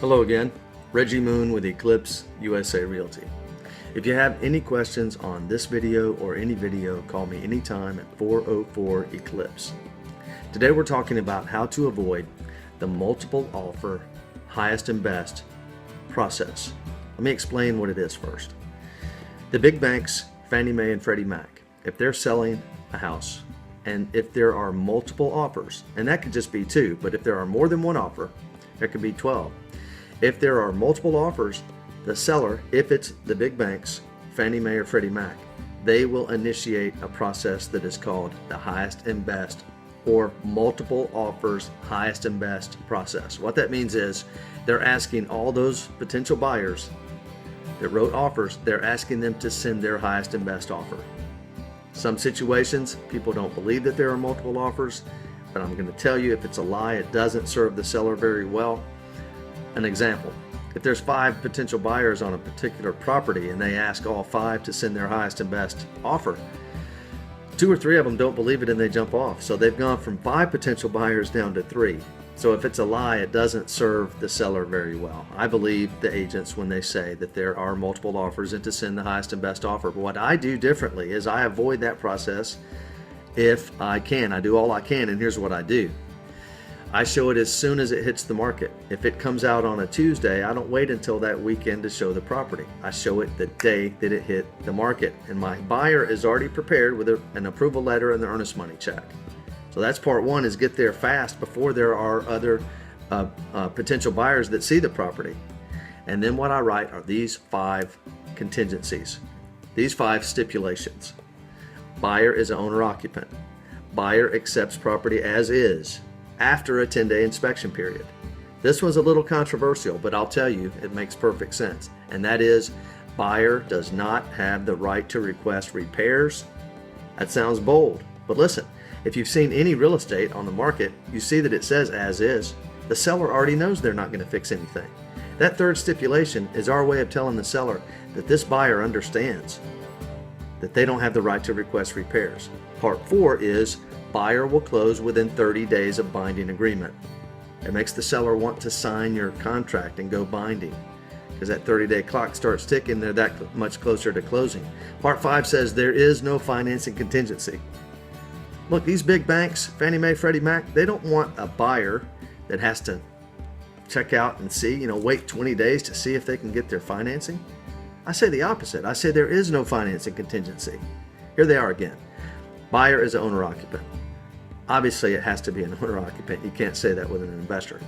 Hello again, Reggie Moon with Eclipse USA Realty. If you have any questions on this video or any video, call me anytime at 404 Eclipse. Today we're talking about how to avoid the multiple offer, highest and best process. Let me explain what it is first. The big banks, Fannie Mae and Freddie Mac, if they're selling a house and if there are multiple offers, and that could just be two, but if there are more than one offer, there could be 12. If there are multiple offers, the seller, if it's the big banks, Fannie Mae or Freddie Mac, they will initiate a process that is called the highest and best or multiple offers, highest and best process. What that means is they're asking all those potential buyers that wrote offers, they're asking them to send their highest and best offer. Some situations, people don't believe that there are multiple offers, but I'm going to tell you if it's a lie, it doesn't serve the seller very well. An example, if there's 5 potential buyers on a particular property and they ask all 5 to send their highest and best offer, 2 or 3 of them don't believe it and they jump off. So they've gone from 5 potential buyers down to 3. So if it's a lie, it doesn't serve the seller very well. I believe the agents when they say that there are multiple offers and to send the highest and best offer. But what I do differently is I avoid that process if I can. I do all I can, and here's what I do. I show it as soon as it hits the market. If it comes out on a Tuesday, I don't wait until that weekend to show the property. I show it the day that it hit the market. And my buyer is already prepared with an approval letter and the earnest money check. So that's part one, is get there fast before there are other potential buyers that see the property. And then what I write are these 5 contingencies, these 5 stipulations. Buyer is an owner-occupant. Buyer accepts property as is after a 10-day inspection period. This one's a little controversial, but I'll tell you, it makes perfect sense. And that is, buyer does not have the right to request repairs. That sounds bold, but listen, if you've seen any real estate on the market, you see that it says as is. The seller already knows they're not going to fix anything. That third stipulation is our way of telling the seller that this buyer understands that they don't have the right to request repairs. Part 4 is buyer will close within 30 days of binding agreement. It makes the seller want to sign your contract and go binding, because that 30-day clock starts ticking. They're that much closer to closing. Part 5 says there is no financing contingency. Look, these big banks, Fannie Mae, Freddie Mac, they don't want a buyer that has to check out and see, wait 20 days to see if they can get their financing. I say the opposite. I say there is no financing contingency. Here they are again. Buyer is an owner-occupant. Obviously, it has to be an owner-occupant. You can't say that with an investor.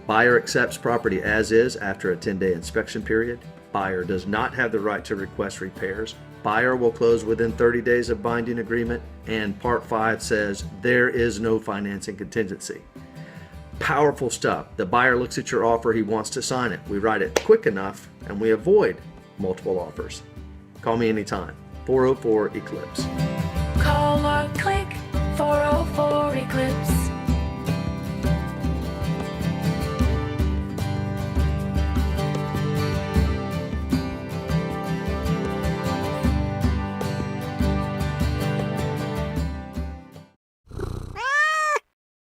Buyer accepts property as is after a 10-day inspection period. Buyer does not have the right to request repairs. Buyer will close within 30 days of binding agreement. And Part 5 says there is no financing contingency. Powerful stuff. The buyer looks at your offer, he wants to sign it. We write it quick enough and we avoid multiple offers. Call me anytime. 404 Eclipse. Call or click 404 Eclipse.